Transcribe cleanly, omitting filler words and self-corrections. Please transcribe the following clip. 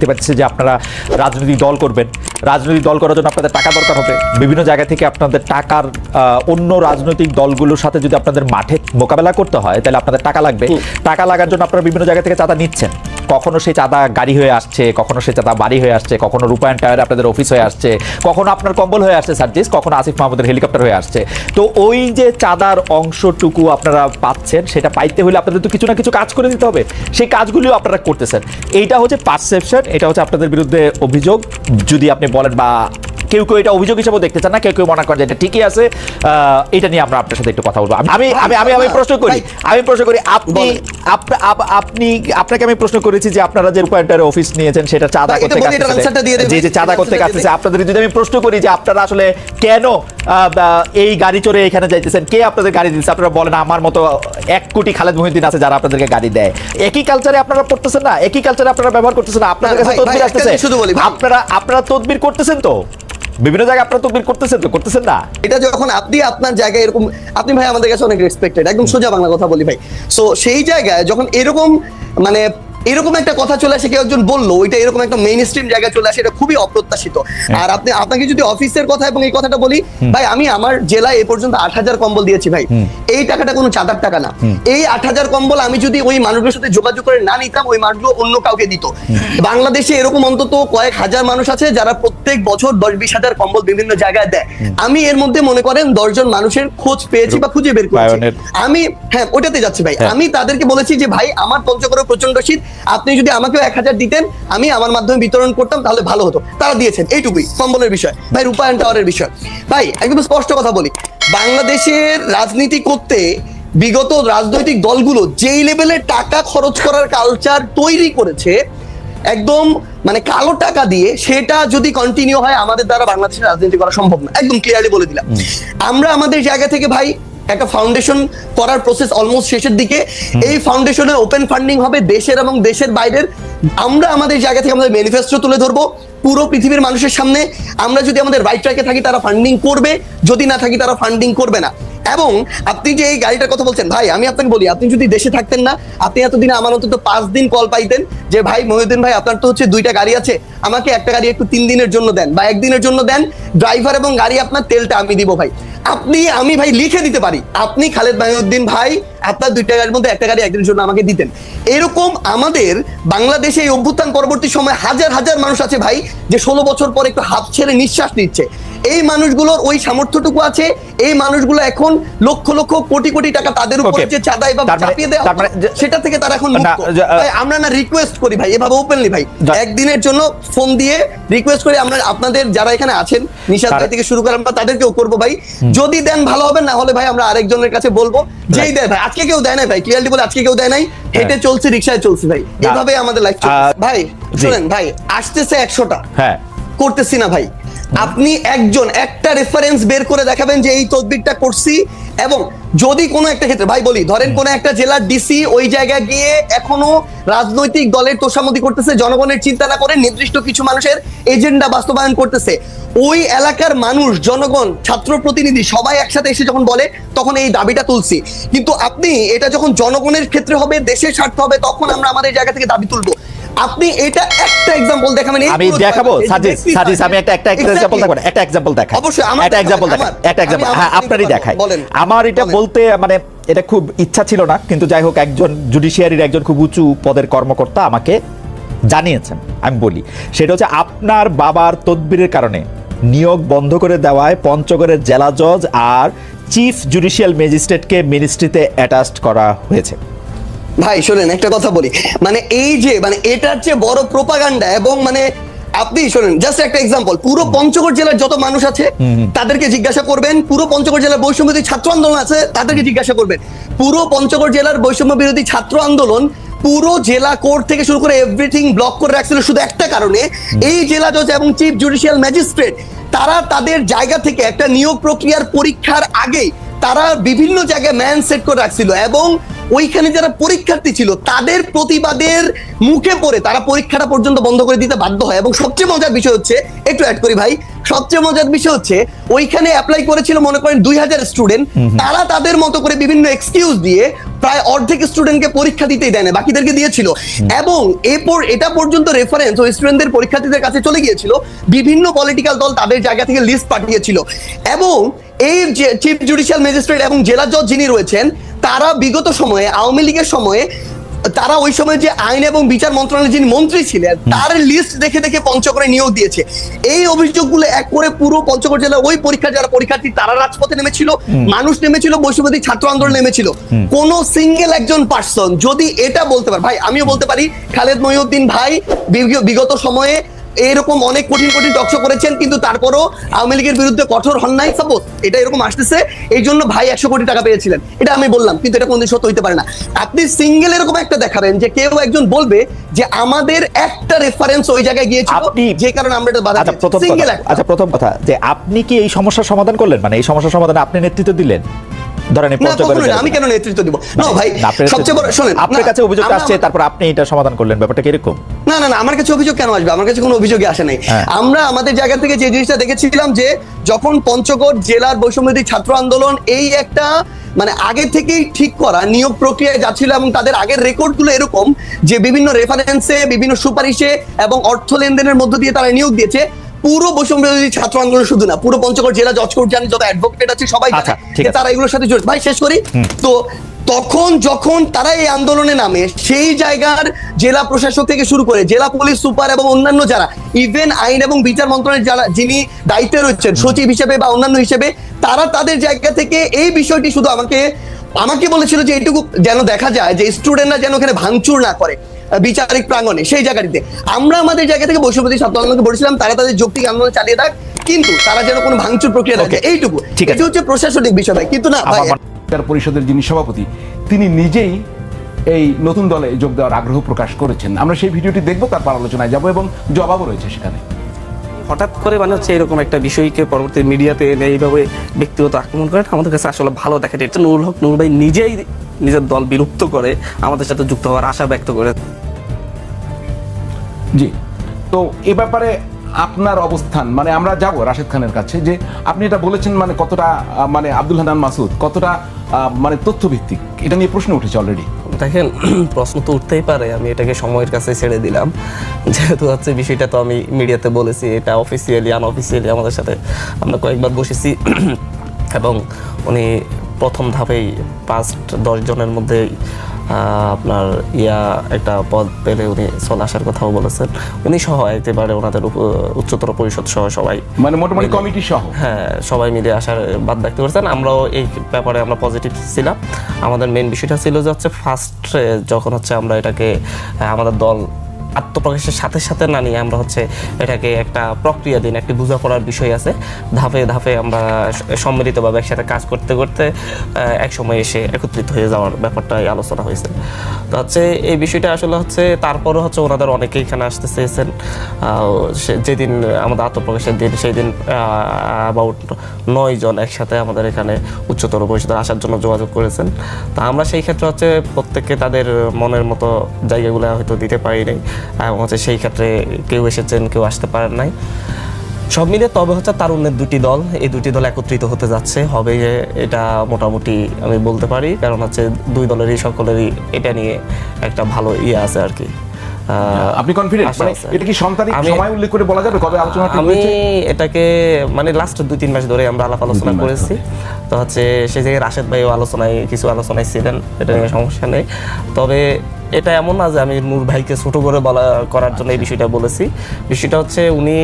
দেখতে পাচ্ছি যে আপনারা রাজনৈতিক দল করবেন, রাজনৈতিক দল করার জন্য আপনাদের টাকা দরকার হবে। বিভিন্ন জায়গা থেকে আপনাদের টাকার অন্য রাজনৈতিক দলগুলোর সাথে যদি আপনাদের মাঠে মোকাবেলা করতে হয় তাহলে আপনাদের টাকা লাগবে। টাকা লাগার জন্য আপনারা বিভিন্ন জায়গা থেকে চাঁদা নিচ্ছেন। কখনো সেই চাঁদা গাড়ি হয়ে আসছে, কখনো সেই চাঁদা বাড়ি হয়ে আসছে, কখনো রূপায়ণ টায়ারে আপনাদের অফিস হয়ে আসছে, কখনো আপনার কম্বল হয়ে আসছে সার্জিস, কখনো আসিফ মাহমুদের হেলিকপ্টার হয়ে আসছে। তো ওই যে চাঁদার অংশটুকু আপনারা পাচ্ছেন, সেটা পাইতে হলে আপনাদের তো কিছু না কিছু কাজ করে দিতে হবে। সেই কাজগুলিও আপনারা করতেছেন। এইটা হচ্ছে পারসেপশন, এটা হচ্ছে আপনাদের বিরুদ্ধে অভিযোগ। যদি আপনি বলেন বা কেউ কেউ এটা অভিযোগ হিসেবে দেখতে চান না, কেউ কেউ মনে করেন যে এটা ঠিকই আছে, এটা নিয়ে আমরা আপনার সাথে একটু কথা বলবো। আমি প্রশ্ন করি আপনাকে আমি প্রশ্ন করেছি যে আপনারা যে রূপায়ণটার অফিস নিয়েছেন সেটা চাঁদা করতে যে চাঁদা করতে কাটতেছে, আপনাদের যদি আমি প্রশ্ন করি যে আপনারা আসলে কেন এই গাড়ি চড়ে এখানে যাইতেছেন, কে আপনাদের গাড়ি দিচ্ছে? আপনারা বলেন আমার মতো 1 কোটি খালেদ মহিউদ্দিন আছে যারা আপনাদেরকে গাড়ি দেয়। একই কালচারে আপনারা পড়তেছেন না, একই কালচারে আপনারা ব্যবহার করতেছেন না। আপনাদের কাছে তদবির আসতেছে, আপনারা তদবির করতেছেন তো, বিভিন্ন জায়গায় আপনারা তদবির করতেছেন তো, করতেছেন না? এটা যখন আপনি আপনার জায়গায় এরকম, আপনি ভাই আমাদের কাছে অনেক রেসপেক্টেড, একদম সোজা বাংলা কথা বলি ভাই। সো সেই জায়গায় যখন এরকম মানে এরকম একটা কথা চলে আসে, কেউ একজন বললো ওইটা এরকম একটা মেইন স্ট্রিম জায়গায় চলে আসে, এটা খুবই অপ্রত্যাশিত। আর আপনাকে যদি অফিসের কথা এবং এই কথাটা বলি ভাই, আমি আমার জেলায় এ পর্যন্ত 8,000 কম্বল দিয়েছি ভাই। এই টাকাটা কোনো চাঁদার টাকা না। এই 8,000 কম্বল আমি যদি ওই মানুষগুলোর সাথে যোগাযোগ করে না নিতাম, ওই মানুষগুলো অন্য কাউকে দিত। বাংলাদেশে এরকম অন্তত কয়েক হাজার মানুষ আছে যারা প্রত্যেক বছর 10-20 হাজার কম্বল বিভিন্ন জায়গায় দেয়। আমি এর মধ্যে মনে করেন 10 জন মানুষের খোঁজ পেয়েছি বা খুঁজে বের করেছি। আমি হ্যাঁ ওটাতে যাচ্ছি ভাই। আমি তাদেরকে বলেছি যে ভাই আমার পঞ্চগড়ে প্রচন্ড শীত, আপনি যদি আমাকেও 1,000 দিতেন, আমি আমার মাধ্যমে বিতরণ করতাম, তাহলে ভালো হতো। তারা দিয়েছেন, এইটুকুই কম্বলের বিষয় ভাই। রূপায়ণ টাওয়ারের বিষয় ভাই, একদম স্পষ্ট কথা বলি, বাংলাদেশের রাজনীতি করতে বিগত রাজনৈতিক দলগুলো যেই লেভেলে টাকা খরচ করার কালচার তৈরি করেছে, একদম মানে কালো টাকা দিয়ে, সেটা যদি কন্টিনিউ হয় আমাদের দ্বারা বাংলাদেশের রাজনীতি করা সম্ভব না। একদম ক্লিয়ারলি বলে দিলাম। আমরা আমাদের জায়গা থেকে ভাই একটা ফাউন্ডেশন করার প্রসেস অলমোস্ট শেষের দিকে। এই ফাউন্ডেশনের ওপেন ফান্ডিং হবে দেশের এবং দেশের বাইরের। আমরা আমাদের জায়গা থেকে আমাদের ম্যানিফেস্টো তুলে ধরবো পুরো পৃথিবীর মানুষের সামনে। আমরা যদি আমাদের রাইট ট্র্যাকে থাকি তারা ফান্ডিং করবে, যদি না থাকি তারা ফান্ডিং করবে না। এবং আপনি যে এই গাড়িটার কথা বলছেন ভাই, আমি আপনাকে বলি, আপনি যদি দেশে থাকতেন না, আপনি এতদিনে আমার অন্তত 5 দিন কল পাইতেন যে ভাই মহিউদ্দিন ভাই আপনার তো হচ্ছে 2টা গাড়ি আছে, আমাকে একটা গাড়ি একটু 3 দিনের জন্য দেন বা 1 দিনের জন্য দেন, ড্রাইভার এবং গাড়ি আপনার, তেলটা আমি দিব ভাই। আমি ভাই লিখে দিতে পারি, আপনি খালেদ মহিউদ্দিন ভাই আপনার 2টা গাড়ির মধ্যে একটা গাড়ি একদিনের জন্য আমাকে দিতেন। এরকম আমাদের বাংলাদেশে এই অভ্যুত্থান পরবর্তী সময় হাজার হাজার মানুষ আছে ভাই, যে 16 বছর পর একটু হাত ছেড়ে নিঃশ্বাস নিচ্ছে। এই মানুষগুলোর ওই সামর্থ্যটুকু আছে। এই মানুষগুলো এখন লক্ষ লক্ষ কোটি কোটি টাকা তাদের উপর যে চাঁদা এভাবে চাপিয়ে দেওয়া, সেটা থেকে তারা এখন মুক্ত। আমরা না রিকোয়েস্ট করি ভাই এভাবে ওপেনলি ভাই, একদিনের জন্য ফোন দিয়ে রিকোয়েস্ট করি, আমরা আপনাদের যারা এখানে আছেন নিশাদ ভাই থেকে শুরু করে আমরা তাদেরকেও করবো ভাই, যদি দেন ভালো হবে, না হলে ভাই আমরা আরেকজনের কাছে বলবো যেই দেয় ভাই। আজকে কেউ দেয় নাই ভাই, ক্লিয়ারলি বলে আজকে কেউ দেয় নাই, হেঁটে চলছে, রিকশায় চলছে ভাই, এভাবে আমাদের লাইফ চলছে ভাই। শুনেন ভাই, আসতেছে 100টা, হ্যাঁ করতেছি না ভাই। আপনি একটা রেফারেন্স বের করে দেখাবেন যে এই তদবিরটা করছি। এবং যদি কোনো একটা ক্ষেত্রে ভাই বলি, ধরেন কোন একটা জেলার ডিসি ওই জায়গায় গিয়ে এখনো রাজনৈতিক দলের তোষামোদি করতেছে, জনগণের চিন্তা না করে নির্দিষ্ট কিছু মানুষের এজেন্ডা বাস্তবায়ন করতেছে, ওই এলাকার মানুষ, জনগণ, ছাত্র প্রতিনিধি সবাই একসাথে এসে যখন বলে, তখন এই দাবিটা তুলছি। কিন্তু আপনি এটা যখন জনগণের ক্ষেত্রে হবে, দেশের স্বার্থ হবে, তখন আমরা আমাদের জায়গা থেকে দাবি তুলবো। আপনি এটা একটা एग्जांपल দেখাবেন, আমি দেখাবো সাজিস আমি একটা एग्जांपल দেখাবো, একটা एग्जांपल দেখাই, অবশ্যই একটা एग्जांपल দেখাই, একটা एग्जांपल হ্যাঁ আপনারই দেখাই। আমার এটা বলতে মানে এটা খুব ইচ্ছা ছিল না, কিন্তু যাই হোক একজন জুডিশিয়ারির একজন খুব উঁচু পদের কর্মকর্তা আমাকে জানিয়েছেন, আমি বলি সেটা হচ্ছে আপনার বাবার তদবিরের কারণে নিয়োগ বন্ধ করে দেওয়ায় পঞ্চগড়ের জেলা জজ আর চিফ জুডিশিয়াল ম্যাজিস্ট্রেটকে মিনিস্ট্রিতে অ্যাটাচড করা হয়েছে। ভাই শোনেন একটা কথা বলি, মানে এই যে মানে এটার চেয়ে বড় প্রোপাগান্ডা, এবং মানে আপনি শোনেন জাস্ট একটা एग्जांपल, পুরো পঞ্চগড় জেলার যত মানুষ আছে তাদেরকে জিজ্ঞাসা করবেন, পুরো পঞ্চগড় জেলার বৈষম্য বিরোধী ছাত্র আন্দোলন আছে তাদেরকে জিজ্ঞাসা করবেন, পুরো পঞ্চগড় জেলার বৈষম্য বিরোধী ছাত্র আন্দোলন পুরো জেলা কোর্ট থেকে শুরু করে এভরিথিং ব্লক করে রাখছিল শুধু একটা কারণে, এই জেলা জজ এবং চিফ জুডিশিয়াল ম্যাজিস্ট্রেট তারা তাদের জায়গা থেকে একটা নিয়োগ প্রক্রিয়ার পরীক্ষার আগে তারা বিভিন্ন জায়গায় ম্যান সেট করে রাখছিল, এবং ওইখানে যারা পরীক্ষার্থী ছিল তাদের প্রতিবাদের মুখে পড়ে তারা পরীক্ষাটা পর্যন্ত বন্ধ করে দিতে বাধ্য হয়। এবং সবচেয়ে মজার বিষয় হচ্ছে, একটু অ্যাড করি ভাই, সবচেয়ে মজার বিষয় হচ্ছে ওইখানে অ্যাপ্লাই করেছিল মনে করেন 2000 স্টুডেন্ট, তারা তাদের মতো করে বিভিন্ন এক্সকিউজ দিয়ে প্রায় অর্ধেক স্টুডেন্টকে পরীক্ষা দিতেই দেয় না, বাকিদেরকে দিয়েছিল। এবং এরপর এটা পর্যন্ত রেফারেন্স ওই স্টুডেন্টদের পরীক্ষার্থীদের কাছে চলে গিয়েছিল, বিভিন্ন পলিটিক্যাল দল তাদের জায়গা থেকে লিস্ট পাঠিয়েছিল। এবং এই যে চিফ জুডিশিয়াল ম্যাজিস্ট্রেট এবং জেলা জজ যিনি রয়েছেন, তারা বিগত সময়ে আওয়ামী লীগের সময়ে তারা ওই সময় যে আইন এবং বিচার মন্ত্রণালয়ের যিনি মন্ত্রী ছিলেন তার লিস্ট দেখে দেখে পঞ্চগড়ে নিয়োগ দিয়েছে। এই অভিযোগগুলো এক করে পুরো পঞ্চগড় জেলার ওই পরীক্ষা যারা পরীক্ষার্থী তারা রাজপথে নেমেছিল, মানুষ নেমেছিল, বৈষম্যবিরোধী ছাত্র আন্দোলন নেমেছিল। কোন সিঙ্গেল একজন পার্সন যদি এটা বলতে পারে, ভাই আমিও বলতে পারি খালেদ মহিউদ্দিন ভাই বিগত সময়ে এরকম অনেক কঠিন কঠিন টকশো করেছেন, কিন্তু তারপরও আওয়ামী লীগের বিরুদ্ধে কঠোর হন নাই। সাপোজ এটা এরকম আসতেছে, এই জন্য ভাই 100 কোটি টাকা পেয়েছিলেন, এটা আমি বললাম, কিন্তু এটা কোনদিন সত্য হইতে পারে না। আপনি সিঙ্গেল এরকম একটা দেখাবেন যে কেউ একজন বলবে যে আমাদের একটা রেফারেন্স ওই জায়গায় গিয়েছিল, যে কারণে আমরা এটা বাধা দিয়েছি। সিঙ্গেল একটা। প্রথম কথা যে আপনি কি এই সমস্যার সমাধান করলেন, মানে এই সমস্যার সমাধানে আপনি নেতৃত্ব দিলেন? ধরেন আমি কেন নেতৃত্ব দিব? না ভাই, সবচেয়ে বড় শুনেন, আপনার কাছে অভিযোগ আসছে, তারপর আপনি এটা সমাধান করলেন, ব্যাপারটা কি এরকম? না না না, আমার কাছে অভিযোগ কেন আসবে? আমার কাছে কোনো অভিযোগই আসে নাই। আমরা আমাদের জায়গা থেকে যে জিনিসটা দেখেছিলাম যে যখন পঞ্চগড় জেলার বৈষম্যবিরোধী ছাত্র আন্দোলন এই একটা মানে আগে থেকেই ঠিক করা নিয়োগ প্রক্রিয়ায় যাচ্ছিল, এবং তাদের আগের রেকর্ড গুলো এরকম যে বিভিন্ন রেফারেন্সে, বিভিন্ন সুপারিশে এবং অর্থ লেনদেনের মধ্য দিয়ে তারা নিয়োগ দিয়েছে। পুরো বৈষম্যবিরোধী ছাত্র আন্দোলন শুধু না, পুরো পঞ্চগড় জেলা জজ কোর্ট জানে, যত অ্যাডভোকেট আছে সবাই জানে যে তারা এগুলোর সাথে জড়িত। ভাই শেষ করি তো, তখন যখন তারা এই আন্দোলনে নামে সেই জায়গার জেলা প্রশাসক থেকে শুরু করে জেলা পুলিশ সুপার এবং অন্যান্য যারা, ইভেন আইন এবং বিচার মন্ত্রণালয়ের যারা যিনি দায়িত্বে রয়েছেন সচিব হিসেবে বা অন্যান্য হিসেবে, তারা তাদের জায়গা থেকে এই বিষয়টি শুধু আমাকে বলেছিল যে এইটুকু যেন দেখা যায় যে স্টুডেন্টরা যেন ওখানে ভাঙচুর না করে বিচারিক প্রাঙ্গণে। সেই জায়গাটিতে আমরা আমাদের জায়গা থেকে বৈষম্যবিরোধী ছাত্র আন্দোলনকে বলেছিলাম তারা তাদের যৌক্তিক আন্দোলন চালিয়ে থাক, কিন্তু তারা যেন কোনো ভাঙচুর প্রক্রিয়া থাকে, এইটুকু। এটা হচ্ছে প্রশাসনিক বিষয় ভাই, কিন্তু না ভাই। পরিষদের যিনি সভাপতি তিনি নিজেই এই নতুন দলে যোগ দেওয়ার আগ্রহ প্রকাশ করেছেন। আমরা সেই ভিডিওটি দেখবো, তারপর আলোচনায় যাবো এবং জবাবও রয়েছে সেখানে। হঠাৎ করে মানে হচ্ছে এরকম একটা বিষয়কে পরবর্তী মিডিয়াতে এনে এইভাবে ব্যক্তিগত আক্রমণ করে আমাদের কাছে আসলে ভালো দেখা যায়। নুরুল হক নূর ভাই নিজেই নিজের দল বিলুপ্ত করে আমাদের সাথে যুক্ত হওয়ার আশা ব্যক্ত করে। জি, তো এ ব্যাপারে আপনার অবস্থান, মানে আমরা যাব রাশেদ খানের কাছে, যে আপনি এটা বলেছেন মানে কতটা মানে আব্দুল হান্নান মাসুদ কতটা মানে তথ্যভিত্তিক, এটা নিয়ে প্রশ্ন উঠেছে অলরেডি। দেখেন, প্রশ্ন তো উঠতেই পারে, আমি এটাকে সময়ের কাছে ছেড়ে দিলাম, যেহেতু হচ্ছে বিষয়টা তো আমি মিডিয়াতে বলেছি, এটা অফিসিয়ালি আনঅফিসিয়ালি আমাদের সাথে আমরা কয়েকবার বসেছি, এবং উনি প্রথম ধাপেই 5-10 জনের মধ্যে আপনার একটা পদ পেলে উনি চলে আসার কথাও বলেছেন। উনি সহ একেবারে ওনাদের উচ্চতর পরিষদ সহ সবাই, মানে মোটামুটি কমিটি সহ, হ্যাঁ সবাই মিলে আসার বাদ ব্যক্ত করেছেন। আমরাও এই ব্যাপারে আমরা পজিটিভ ছিলাম। আমাদের মেন বিষয়টা ছিল যে হচ্ছে ফার্স্টে যখন হচ্ছে আমরা এটাকে আমাদের দল আত্মপ্রকাশের সাথে সাথে না নিয়ে আমরা হচ্ছে এটাকে একটা প্রক্রিয়া দিন, একটি বোঝাপড়ার বিষয় আছে, ধাপে ধাপে আমরা সম্মিলিতভাবে একসাথে কাজ করতে করতে এক সময় এসে একত্রিত হয়ে যাওয়ার ব্যাপারটাই আলোচনা হয়েছে। তো হচ্ছে এই বিষয়টা আসলে হচ্ছে তারপরে হচ্ছে ওনাদের অনেকেই এখানে আসতে চেয়েছেন। যেদিন আমাদের আত্মপ্রকাশের দিন, সেই দিন অ্যাবাউট 9 জন একসাথে আমাদের এখানে উচ্চতর পরিষদে আসার জন্য যোগাযোগ করেছেন। তা আমরা সেই ক্ষেত্রে হচ্ছে প্রত্যেককে তাদের মনের মতো জায়গাগুলো হয়তো দিতে পারি নাই, এবং হচ্ছে সেই ক্ষেত্রে কেউ এসেছেন, কেউ আসতে পারেন নাই। সব মিলে তবে হচ্ছে তারুণ্যের 2টি দল, এই 2টি দল একত্রিত হতে যাচ্ছে, হবে এটা মোটামুটি আমি বলতে পারি, কারণ হচ্ছে 2 দলেরই সকলেরই এটা নিয়ে একটা ভালো আছে আর কি। আপনি কনফিডেন্ট? মানে এটা কি সন্তানিক সময় উল্লেখ করে বলা যাবে কবে আলোচনাটা হয়েছে? আমি এটাকে মানে লাস্ট 2-3 মাস ধরে আমরা আলাপ আলোচনা করেছি। তো হচ্ছে সেই জায়গায় রাশেদ ভাইও কিছু আলোচনায় ছিলেন, এটা নিয়ে সমস্যা নেই। তবে এটা এমন না যে আমি নূর ভাইকে ছোট করে করার জন্য এই বিষয়টা বলেছি। বিষয়টা হচ্ছে উনি